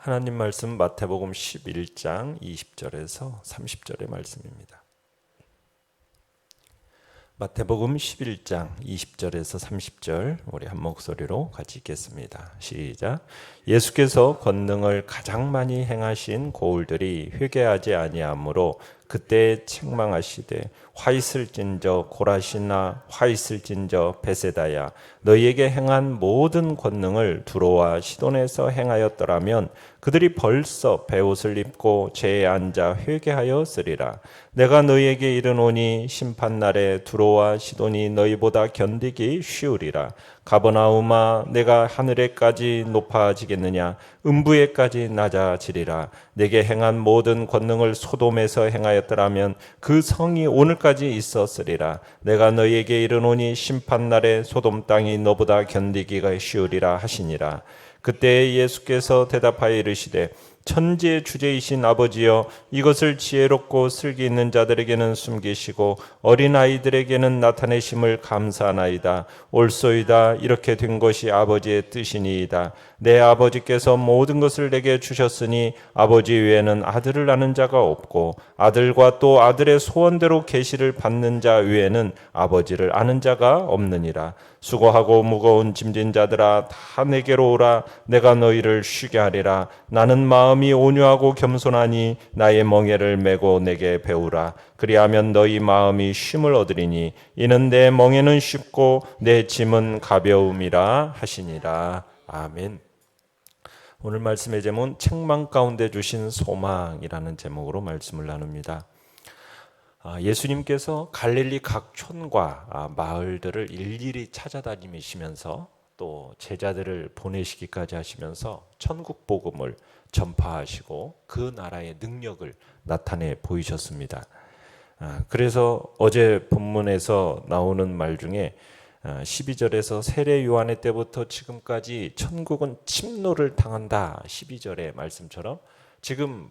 하나님 말씀 마태복음 11장 20절에서 30절의 말씀입니다. 마태복음 11장 20절에서 30절 우리 한 목소리로 같이 읽겠습니다. 시작. 예수께서 권능을 가장 많이 행하신 고울들이 회개하지 아니하므로 그때 책망하시되 화 있을진저 고라시나 화 있을진저 베세다야 너희에게 행한 모든 권능을 두로와 시돈에서 행하였더라면 그들이 벌써 베옷을 입고 제에 앉아 회개하였으리라. 내가 너희에게 이르노니 심판날에 두로와 시돈이 너희보다 견디기 쉬우리라. 가버나움아 내가 하늘에까지 높아지겠느냐 음부에까지 낮아지리라. 내게 행한 모든 권능을 소돔에서 행하였더라면 그 성이 오늘까지 있었으리라. 내가 너희에게 이르노니 심판날에 소돔 땅이 너보다 견디기가 쉬우리라 하시니라. 그때 예수께서 대답하여 이르시되 천지의 주제이신 아버지여 이것을 지혜롭고 슬기 있는 자들에게는 숨기시고 어린아이들에게는 나타내심을 감사하나이다. 옳소이다. 이렇게 된 것이 아버지의 뜻이니이다. 내 아버지께서 모든 것을 내게 주셨으니 아버지 외에는 아들을 아는 자가 없고 아들과 또 아들의 소원대로 계시를 받는 자 외에는 아버지를 아는 자가 없느니라. 수고하고 무거운 짐진 자들아 다 내게로 오라. 내가 너희를 쉬게 하리라. 나는 마음이 온유하고 겸손하니 나의 멍에를 메고 내게 배우라. 그리하면 너희 마음이 쉼을 얻으리니 이는 내 멍에는 쉽고 내 짐은 가벼움이라 하시니라. 아멘. 오늘 말씀의 제목은 책망 가운데 주신 소망이라는 제목으로 말씀을 나눕니다. 예수님께서 갈릴리 각 촌과 마을들을 일일이 찾아다니시면서 또 제자들을 보내시기까지 하시면서 천국 복음을 전파하시고 그 나라의 능력을 나타내 보이셨습니다. 그래서 어제 본문에서 나오는 말 중에 12절에서 세례 요한의 때부터 지금까지 천국은 침노를 당한다 12절의 말씀처럼 지금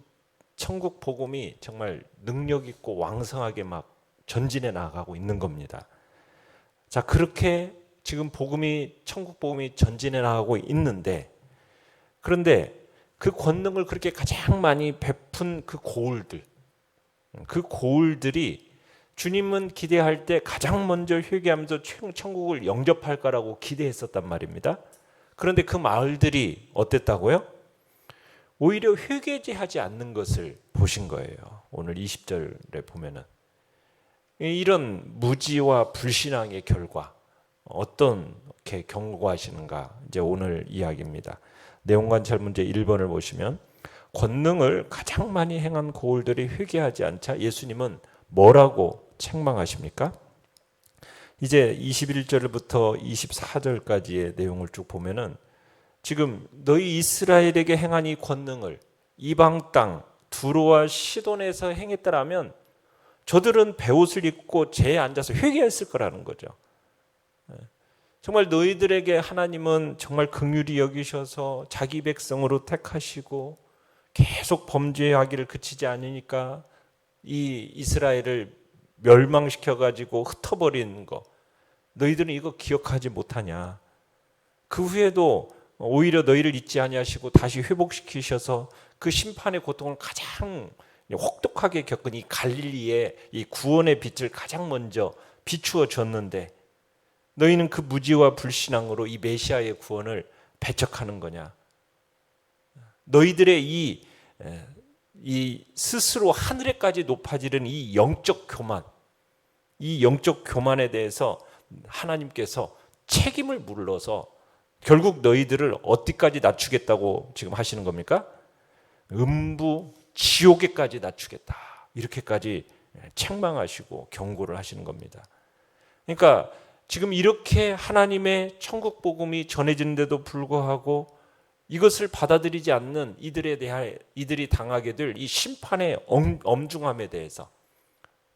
천국 복음이 정말 능력 있고 왕성하게 막 전진해 나가고 있는 겁니다. 자, 그렇게 지금 천국 복음이 전진해 나가고 있는데 그런데 그 권능을 그렇게 가장 많이 베푼 그 고울들이 주님은 기대할 때 가장 먼저 회개하면서 천국을 영접할 거라고 기대했었단 말입니다. 그런데 그 마을들이 어땠다고요? 오히려 회개하지 않는 것을 보신 거예요. 오늘 20절에 보면은 이런 무지와 불신앙의 결과 어떻게 경고하시는가 이제 오늘 이야기입니다. 내용관찰 문제 1번을 보시면 권능을 가장 많이 행한 고울들이 회개하지 않자 예수님은 뭐라고 책망하십니까? 이제 21절부터 24절까지의 내용을 쭉 보면은 지금 너희 이스라엘에게 행한 이 권능을 이방 땅 두로와 시돈에서 행했더라면 저들은 베옷을 입고 제에 앉아서 회개했을 거라는 거죠. 정말 너희들에게 하나님은 정말 긍휼히 여기셔서 자기 백성으로 택하시고 계속 범죄하기를 그치지 않으니까 이 이스라엘을 멸망시켜가지고 흩어버리는 거 너희들은 이거 기억하지 못하냐. 그 후에도 오히려 너희를 잊지 아니하시고 다시 회복시키셔서 그 심판의 고통을 가장 혹독하게 겪은 이 갈릴리의 이 구원의 빛을 가장 먼저 비추어 줬는데 너희는 그 무지와 불신앙으로 이 메시아의 구원을 배척하는 거냐. 너희들의 이 스스로 하늘에까지 높아지는 이 영적 교만에 대해서 하나님께서 책임을 물러서 결국 너희들을 어디까지 낮추겠다고 지금 하시는 겁니까? 음부 지옥에까지 낮추겠다. 이렇게까지 책망하시고 경고를 하시는 겁니다. 그러니까 지금 이렇게 하나님의 천국 복음이 전해지는데도 불구하고 이것을 받아들이지 않는 이들이 당하게 될 이 심판의 엄중함에 대해서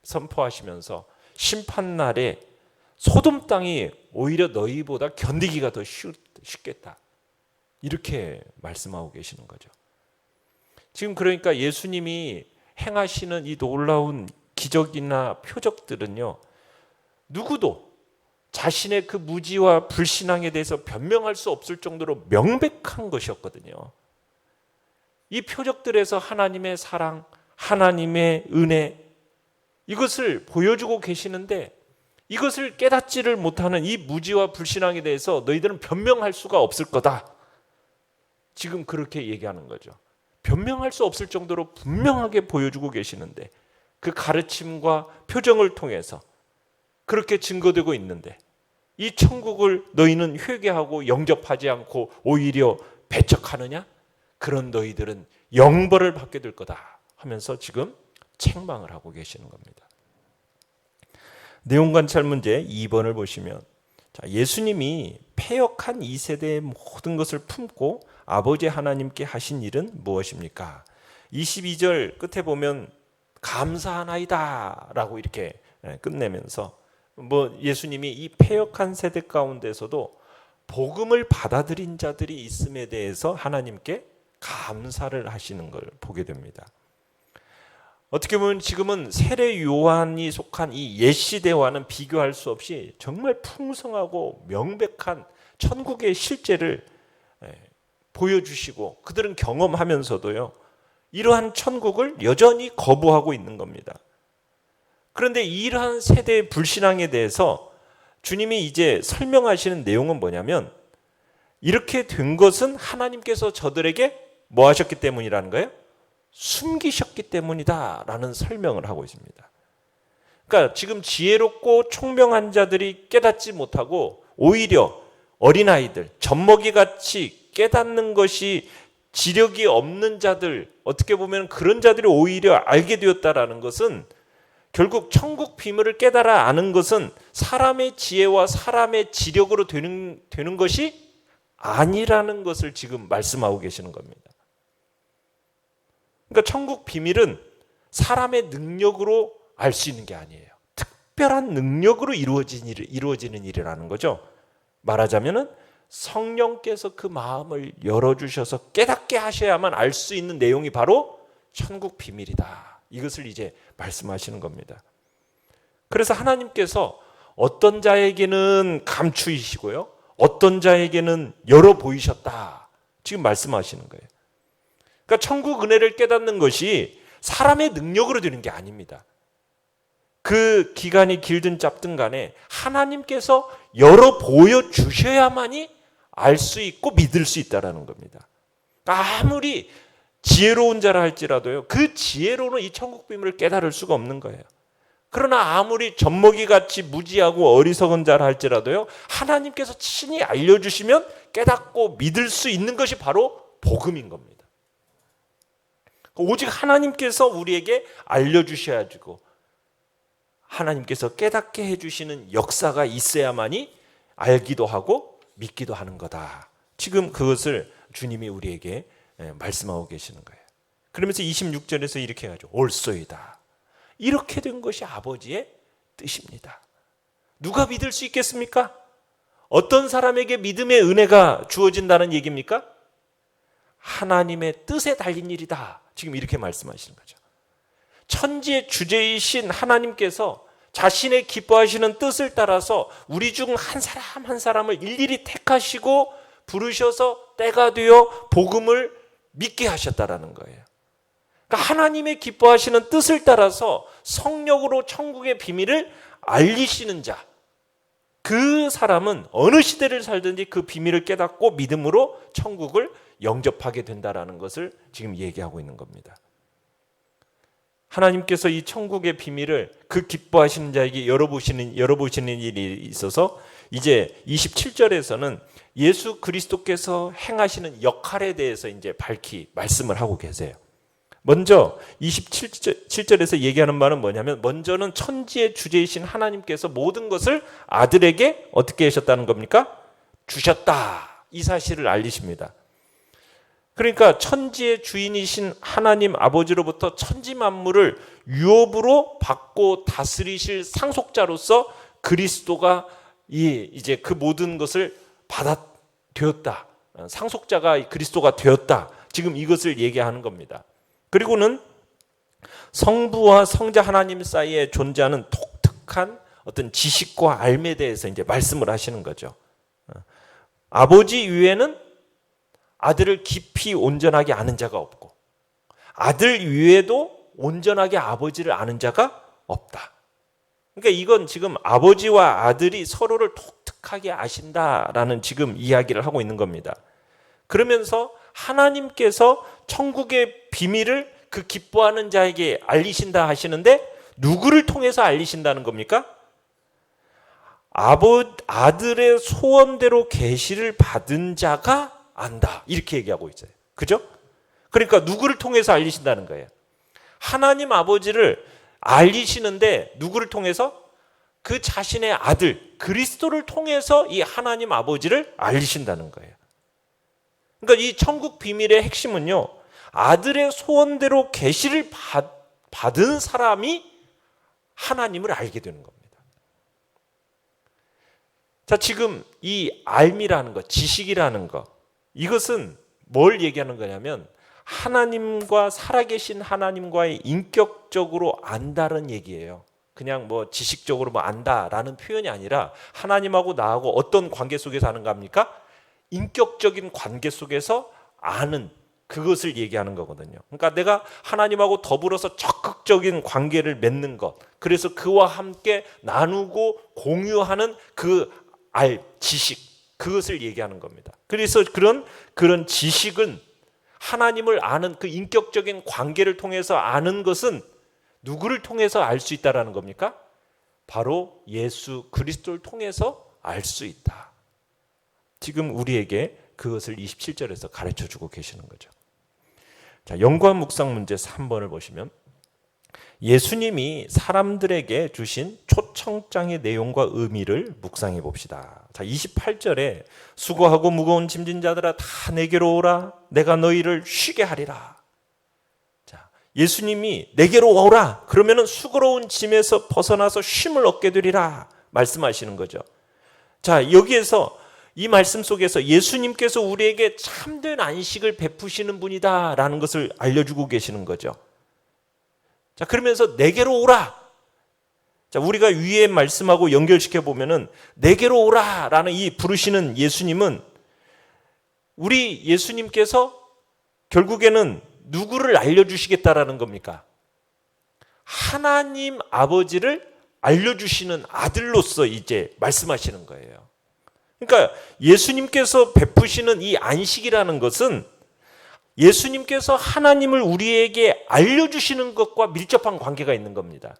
선포하시면서 심판날에 소돔 땅이 오히려 너희보다 견디기가 더 쉽겠다. 이렇게 말씀하고 계시는 거죠. 지금 그러니까 예수님이 행하시는 이 놀라운 기적이나 표적들은요. 누구도 자신의 그 무지와 불신앙에 대해서 변명할 수 없을 정도로 명백한 것이었거든요. 이 표적들에서 하나님의 사랑, 하나님의 은혜, 이것을 보여주고 계시는데 이것을 깨닫지를 못하는 이 무지와 불신앙에 대해서 너희들은 변명할 수가 없을 거다. 지금 그렇게 얘기하는 거죠. 변명할 수 없을 정도로 분명하게 보여주고 계시는데 그 가르침과 표정을 통해서 그렇게 증거되고 있는데 이 천국을 너희는 회개하고 영접하지 않고 오히려 배척하느냐? 그런 너희들은 영벌을 받게 될 거다 하면서 지금 책망을 하고 계시는 겁니다. 내용 관찰 문제 2번을 보시면 예수님이 패역한 이 세대의 모든 것을 품고 아버지 하나님께 하신 일은 무엇입니까? 22절 끝에 보면 감사하나이다 라고 이렇게 끝내면서 예수님이 이 패역한 세대 가운데서도 복음을 받아들인 자들이 있음에 대해서 하나님께 감사를 하시는 걸 보게 됩니다. 어떻게 보면 지금은 세례 요한이 속한 이 옛 시대와는 비교할 수 없이 정말 풍성하고 명백한 천국의 실제를 보여주시고 그들은 경험하면서도요, 이러한 천국을 여전히 거부하고 있는 겁니다. 그런데 이러한 세대의 불신앙에 대해서 주님이 이제 설명하시는 내용은 뭐냐면 이렇게 된 것은 하나님께서 저들에게 뭐 하셨기 때문이라는 거예요? 숨기셨기 때문이다 라는 설명을 하고 있습니다. 그러니까 지금 지혜롭고 총명한 자들이 깨닫지 못하고 오히려 어린아이들, 젖먹이같이 깨닫는 것이 지력이 없는 자들, 어떻게 보면 그런 자들이 오히려 알게 되었다라는 것은 결국 천국 비밀을 깨달아 아는 것은 사람의 지혜와 사람의 지력으로 되는 것이 아니라는 것을 지금 말씀하고 계시는 겁니다. 그러니까 천국 비밀은 사람의 능력으로 알 수 있는 게 아니에요. 특별한 능력으로 이루어지는 일이라는 거죠. 말하자면은 성령께서 그 마음을 열어주셔서 깨닫게 하셔야만 알 수 있는 내용이 바로 천국 비밀이다. 이것을 이제 말씀하시는 겁니다. 그래서 하나님께서 어떤 자에게는 감추이시고요, 어떤 자에게는 열어 보이셨다. 지금 말씀하시는 거예요. 그러니까 천국 은혜를 깨닫는 것이 사람의 능력으로 되는 게 아닙니다. 그 기간이 길든 짧든 간에 하나님께서 열어 보여주셔야만이 알 수 있고 믿을 수 있다는 겁니다. 그러니까 아무리 지혜로운 자라 할지라도요, 그 지혜로는 이 천국 비밀을 깨달을 수가 없는 거예요. 그러나 아무리 젖먹이같이 무지하고 어리석은 자라 할지라도요, 하나님께서 친히 알려주시면 깨닫고 믿을 수 있는 것이 바로 복음인 겁니다. 오직 하나님께서 우리에게 알려주셔야지고 하나님께서 깨닫게 해주시는 역사가 있어야만이 알기도 하고 믿기도 하는 거다. 지금 그것을 주님이 우리에게 말씀하고 계시는 거예요. 그러면서 26절에서 이렇게 해가지고 옳소이다. 이렇게 된 것이 아버지의 뜻입니다. 누가 믿을 수 있겠습니까? 어떤 사람에게 믿음의 은혜가 주어진다는 얘기입니까? 하나님의 뜻에 달린 일이다. 지금 이렇게 말씀하시는 거죠. 천지의 주제이신 하나님께서 자신의 기뻐하시는 뜻을 따라서 우리 중 한 사람 한 사람을 일일이 택하시고 부르셔서 때가 되어 복음을 믿게 하셨다라는 거예요. 그러니까 하나님의 기뻐하시는 뜻을 따라서 성령으로 천국의 비밀을 알리시는 자, 그 사람은 어느 시대를 살든지 그 비밀을 깨닫고 믿음으로 천국을 영접하게 된다라는 것을 지금 얘기하고 있는 겁니다. 하나님께서 이 천국의 비밀을 그 기뻐하시는 자에게 열어보시는 일이 있어서 이제 27절에서는 예수 그리스도께서 행하시는 역할에 대해서 이제 밝히 말씀을 하고 계세요. 먼저 27절에서 얘기하는 말은 뭐냐면, 먼저는 천지의 주제이신 하나님께서 모든 것을 아들에게 어떻게 하셨다는 겁니까? 주셨다. 이 사실을 알리십니다. 그러니까 천지의 주인이신 하나님 아버지로부터 천지 만물을 유업으로 받고 다스리실 상속자로서 그리스도가 이제 그 모든 것을 되었다. 상속자가 그리스도가 되었다. 지금 이것을 얘기하는 겁니다. 그리고는 성부와 성자 하나님 사이에 존재하는 독특한 어떤 지식과 알에 대해서 이제 말씀을 하시는 거죠. 아버지 위에는 아들을 깊이 온전하게 아는 자가 없고, 아들 위에도 온전하게 아버지를 아는 자가 없다. 그러니까 이건 지금 아버지와 아들이 서로를 독특하게 아신다라는 지금 이야기를 하고 있는 겁니다. 그러면서 하나님께서 천국의 비밀을 그 기뻐하는 자에게 알리신다 하시는데 누구를 통해서 알리신다는 겁니까? 아들의 소원대로 계시를 받은 자가 안다. 이렇게 얘기하고 있어요. 그죠? 그러니까 누구를 통해서 알리신다는 거예요? 하나님 아버지를 알리시는데 누구를 통해서? 그 자신의 아들 그리스도를 통해서 이 하나님 아버지를 알리신다는 거예요. 그러니까 이 천국 비밀의 핵심은요, 아들의 소원대로 계시를 받은 사람이 하나님을 알게 되는 겁니다. 자, 지금 이 알미라는 것, 지식이라는 것, 이것은 뭘 얘기하는 거냐면 하나님과 살아계신 하나님과의 인격적으로 안다는 얘기예요. 그냥 뭐 지식적으로 뭐 안다라는 표현이 아니라 하나님하고 나하고 어떤 관계 속에서 아는가 합니까? 인격적인 관계 속에서 아는 그것을 얘기하는 거거든요. 그러니까 내가 하나님하고 더불어서 적극적인 관계를 맺는 것, 그래서 그와 함께 나누고 공유하는 그 지식, 그것을 얘기하는 겁니다. 그래서 그런 지식은 하나님을 아는 그 인격적인 관계를 통해서 아는 것은 누구를 통해서 알 수 있다라는 겁니까? 바로 예수 그리스도를 통해서 알 수 있다. 지금 우리에게 그것을 27절에서 가르쳐 주고 계시는 거죠. 자, 연관 묵상 문제 3번을 보시면 예수님이 사람들에게 주신 초청장의 내용과 의미를 묵상해 봅시다. 자, 28절에 수고하고 무거운 짐진 자들아 다 내게로 오라. 내가 너희를 쉬게 하리라. 자, 예수님이 내게로 오라. 그러면은 수고로운 짐에서 벗어나서 쉼을 얻게 되리라 말씀하시는 거죠. 자, 여기에서 이 말씀 속에서 예수님께서 우리에게 참된 안식을 베푸시는 분이다라는 것을 알려주고 계시는 거죠. 자, 그러면서 내게로 오라. 자, 우리가 위에 말씀하고 연결시켜 보면은 내게로 오라라는 이 부르시는 예수님은 우리 예수님께서 결국에는 누구를 알려주시겠다라는 겁니까? 하나님 아버지를 알려주시는 아들로서 이제 말씀하시는 거예요. 그러니까 예수님께서 베푸시는 이 안식이라는 것은 예수님께서 하나님을 우리에게 알려주시는 것과 밀접한 관계가 있는 겁니다.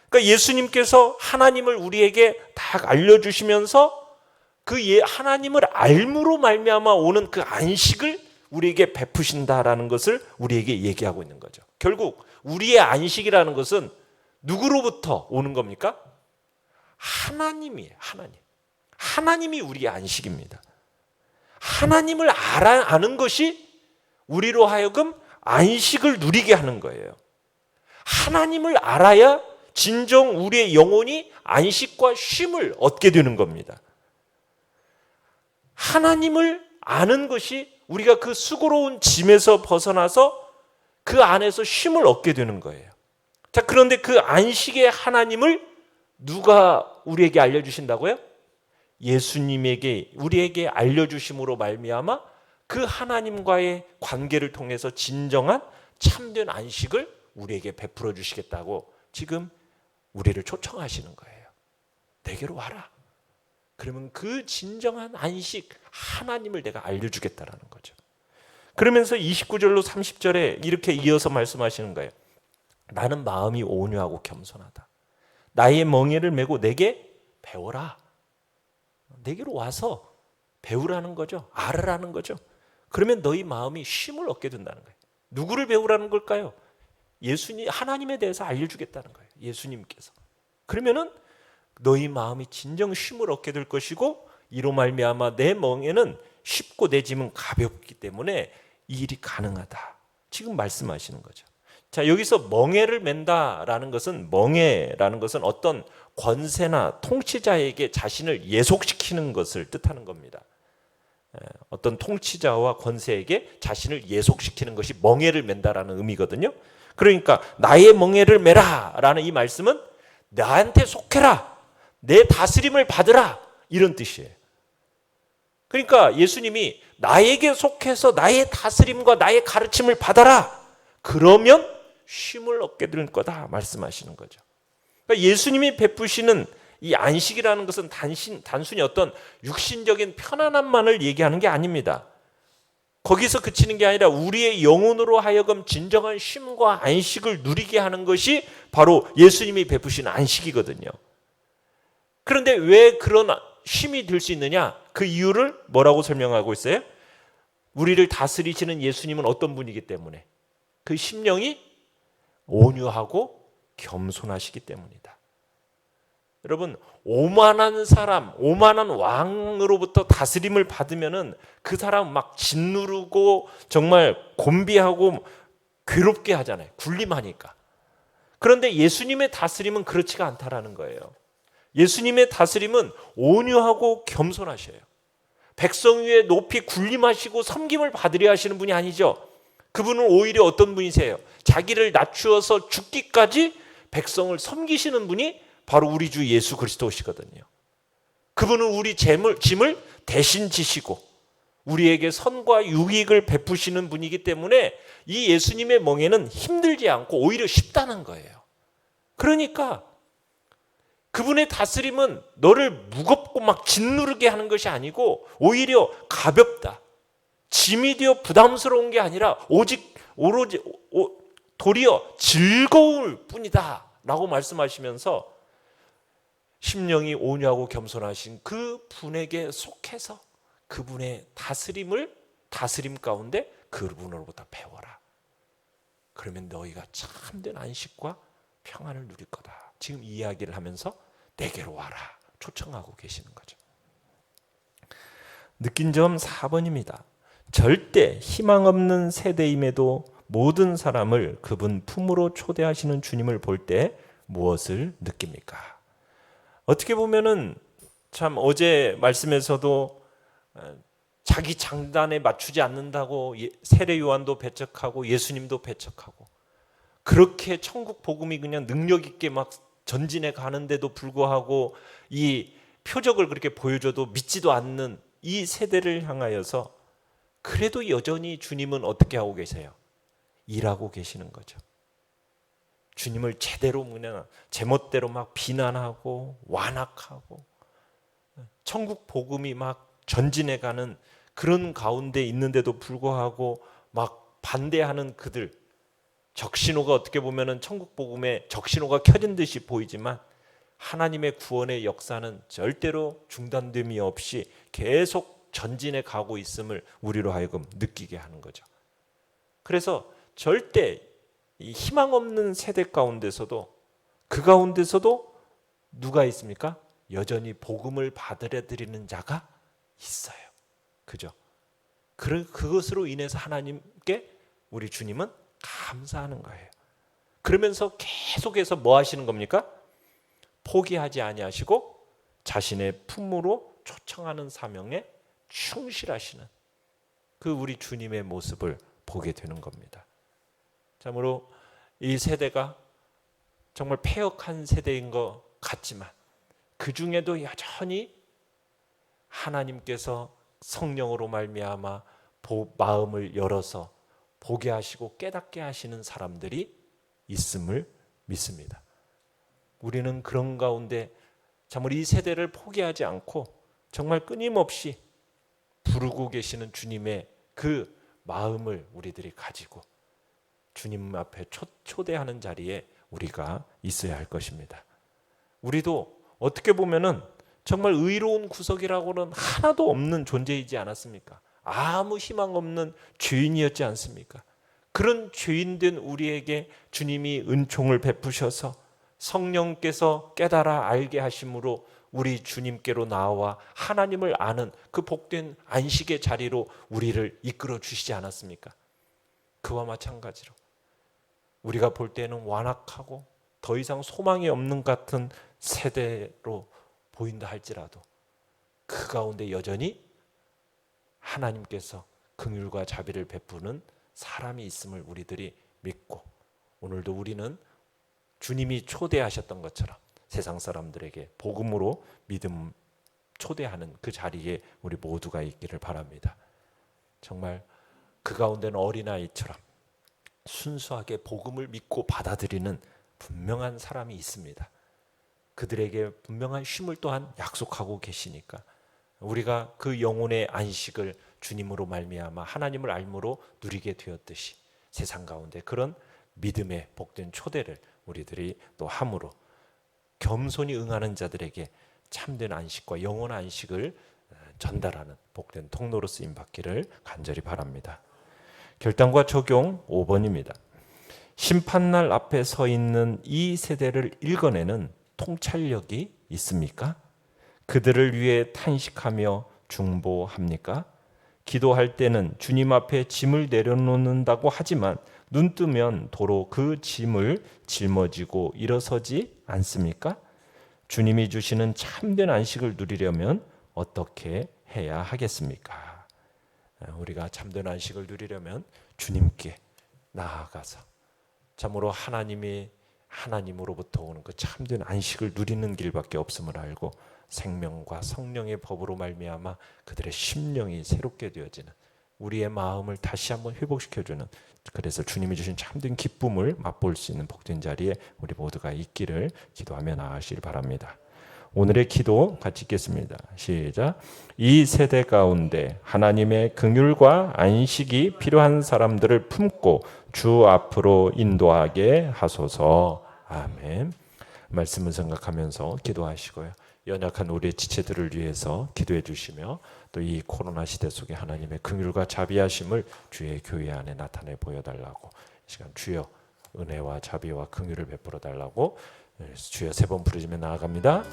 그러니까 예수님께서 하나님을 우리에게 딱 알려주시면서 그 하나님을 알므로 말미암아 오는 그 안식을 우리에게 베푸신다라는 것을 우리에게 얘기하고 있는 거죠. 결국 우리의 안식이라는 것은 누구로부터 오는 겁니까? 하나님이에요. 하나님이 우리의 안식입니다. 하나님을 아는 것이 우리로 하여금 안식을 누리게 하는 거예요. 하나님을 알아야 진정 우리의 영혼이 안식과 쉼을 얻게 되는 겁니다. 하나님을 아는 것이 우리가 그 수고로운 짐에서 벗어나서 그 안에서 쉼을 얻게 되는 거예요. 자, 그런데 그 안식의 하나님을 누가 우리에게 알려주신다고요? 예수님에게 우리에게 알려주심으로 말미암아 그 하나님과의 관계를 통해서 진정한 참된 안식을 우리에게 베풀어 주시겠다고 지금 우리를 초청하시는 거예요. 내게로 와라. 그러면 그 진정한 안식 하나님을 내가 알려주겠다라는 거죠. 그러면서 29절로 30절에 이렇게 이어서 말씀하시는 거예요. 나는 마음이 온유하고 겸손하다. 나의 멍에를 메고 내게 배워라. 내게로 와서 배우라는 거죠. 알으라는 거죠. 그러면 너희 마음이 쉼을 얻게 된다는 거예요. 누구를 배우라는 걸까요? 예수님, 하나님에 대해서 알려주겠다는 거예요. 예수님께서. 그러면은 너희 마음이 진정 쉼을 얻게 될 것이고 이로 말미암아 내 멍에는 쉽고 내 짐은 가볍기 때문에 이 일이 가능하다. 지금 말씀하시는 거죠. 자, 여기서 멍에를 맨다라는 것은 어떤 권세나 통치자에게 자신을 예속시키는 것을 뜻하는 겁니다. 어떤 통치자와 권세에게 자신을 예속시키는 것이 멍에를 맨다라는 의미거든요. 그러니까 나의 멍에를 메라라는 이 말씀은 나한테 속해라. 내 다스림을 받으라. 이런 뜻이에요. 그러니까 예수님이 나에게 속해서 나의 다스림과 나의 가르침을 받아라. 그러면 쉼을 얻게 될 거다 말씀하시는 거죠. 그러니까 예수님이 베푸시는 이 안식이라는 것은 단순히 어떤 육신적인 편안함만을 얘기하는 게 아닙니다. 거기서 그치는 게 아니라 우리의 영혼으로 하여금 진정한 쉼과 안식을 누리게 하는 것이 바로 예수님이 베푸신 안식이거든요. 그런데 왜 그런 쉼이 될 수 있느냐? 그 이유를 뭐라고 설명하고 있어요? 우리를 다스리시는 예수님은 어떤 분이기 때문에? 그 심령이 온유하고 겸손하시기 때문이다. 여러분, 오만한 사람, 오만한 왕으로부터 다스림을 받으면은 그 사람 막 짓누르고 정말 곤비하고 괴롭게 하잖아요. 군림하니까. 그런데 예수님의 다스림은 그렇지가 않다라는 거예요. 예수님의 다스림은 온유하고 겸손하셔요. 백성 위에 높이 군림하시고 섬김을 받으려 하시는 분이 아니죠. 그분은 오히려 어떤 분이세요? 자기를 낮추어서 죽기까지 백성을 섬기시는 분이 바로 우리 주 예수 그리스도시거든요. 그분은 우리 짐을 대신 지시고 우리에게 선과 유익을 베푸시는 분이기 때문에 이 예수님의 멍에는 힘들지 않고 오히려 쉽다는 거예요. 그러니까 그분의 다스림은 너를 무겁고 막 짓누르게 하는 것이 아니고 오히려 가볍다. 짐이 되어 부담스러운 게 아니라 오로지 도리어 즐거울 뿐이다 라고 말씀하시면서 심령이 온유하고 겸손하신 그 분에게 속해서 그분의 다스림 가운데 그분으로부터 배워라. 그러면 너희가 참된 안식과 평안을 누릴 거다. 지금 이 이야기를 하면서 내게로 와라 초청하고 계시는 거죠. 느낀 점 4번입니다. 절대 희망 없는 세대임에도 모든 사람을 그분 품으로 초대하시는 주님을 볼 때 무엇을 느낍니까? 어떻게 보면은 참 어제 말씀에서도 자기 장단에 맞추지 않는다고 세례 요한도 배척하고 예수님도 배척하고 그렇게 천국 복음이 그냥 능력 있게 막 전진해 가는데도 불구하고 이 표적을 그렇게 보여줘도 믿지도 않는 이 세대를 향하여서 그래도 여전히 주님은 어떻게 하고 계세요? 일하고 계시는 거죠. 주님을 제대로 그냥 제멋대로 막 비난하고 완악하고 천국 복음이 막 전진해가는 그런 가운데 있는데도 불구하고 막 반대하는 그들, 적신호가 어떻게 보면은 천국 복음에 적신호가 켜진 듯이 보이지만 하나님의 구원의 역사는 절대로 중단됨이 없이 계속 전진해 가고 있음을 우리로 하여금 느끼게 하는 거죠. 그래서 절대 이 희망 없는 세대 가운데서도 그 가운데서도 누가 있습니까? 여전히 복음을 받아들이는 자가 있어요. 그죠? 그것으로 인해서 하나님께 우리 주님은 감사하는 거예요. 그러면서 계속해서 뭐 하시는 겁니까? 포기하지 아니하시고 자신의 품으로 초청하는 사명에 충실하시는 그 우리 주님의 모습을 보게 되는 겁니다. 참으로 이 세대가 정말 패역한 세대인 것 같지만 그 중에도 여전히 하나님께서 성령으로 말미암아 마음을 열어서 보게 하시고 깨닫게 하시는 사람들이 있음을 믿습니다. 우리는 그런 가운데 참으로 이 세대를 포기하지 않고 정말 끊임없이 부르고 계시는 주님의 그 마음을 우리들이 가지고 주님 앞에 초대하는 자리에 우리가 있어야 할 것입니다. 우리도 어떻게 보면은 정말 의로운 구석이라고는 하나도 없는 존재이지 않았습니까? 아무 희망 없는 죄인이었지 않습니까? 그런 죄인된 우리에게 주님이 은총을 베푸셔서 성령께서 깨달아 알게 하심으로 우리 주님께로 나와 하나님을 아는 그 복된 안식의 자리로 우리를 이끌어 주시지 않았습니까? 그와 마찬가지로 우리가 볼 때는 완악하고 더 이상 소망이 없는 같은 세대로 보인다 할지라도 그 가운데 여전히 하나님께서 긍휼과 자비를 베푸는 사람이 있음을 우리들이 믿고 오늘도 우리는 주님이 초대하셨던 것처럼 세상 사람들에게 복음으로 믿음 초대하는 그 자리에 우리 모두가 있기를 바랍니다. 정말 그 가운데는 어린아이처럼 순수하게 복음을 믿고 받아들이는 분명한 사람이 있습니다. 그들에게 분명한 쉼을 또한 약속하고 계시니까 우리가 그 영혼의 안식을 주님으로 말미암아 하나님을 알므로 누리게 되었듯이 세상 가운데 그런 믿음의 복된 초대를 우리들이 또 함으로 겸손히 응하는 자들에게 참된 안식과 영원한 안식을 전달하는 복된 통로로 쓰임 받기를 간절히 바랍니다. 결단과 적용 5번입니다. 심판날 앞에 서 있는 이 세대를 읽어내는 통찰력이 있습니까? 그들을 위해 탄식하며 중보합니까? 기도할 때는 주님 앞에 짐을 내려놓는다고 하지만 눈 뜨면 도로 그 짐을 짊어지고 일어서지 않습니까? 주님이 주시는 참된 안식을 누리려면 어떻게 해야 하겠습니까? 우리가 참된 안식을 누리려면 주님께 나아가서 참으로 하나님으로부터 오는 그 참된 안식을 누리는 길밖에 없음을 알고 생명과 성령의 법으로 말미암아 그들의 심령이 새롭게 되어지는 우리의 마음을 다시 한번 회복시켜주는 그래서 주님이 주신 참된 기쁨을 맛볼 수 있는 복된 자리에 우리 모두가 있기를 기도하며 나아가시길 바랍니다. 오늘의 기도 같이 읽겠습니다. 시작. 이 세대 가운데 하나님의 긍휼과 안식이 필요한 사람들을 품고 주 앞으로 인도하게 하소서. 아멘. 말씀을 생각하면서 기도하시고요. 연약한 우리의 지체들을 위해서 기도해 주시며 또 이 코로나 시대 속에 하나님의 긍휼과 자비하심을 주의 교회 안에 나타내 보여달라고 이 시간 주여 은혜와 자비와 긍휼을 베풀어 달라고 주여 3번 부르짖으며 나아갑니다.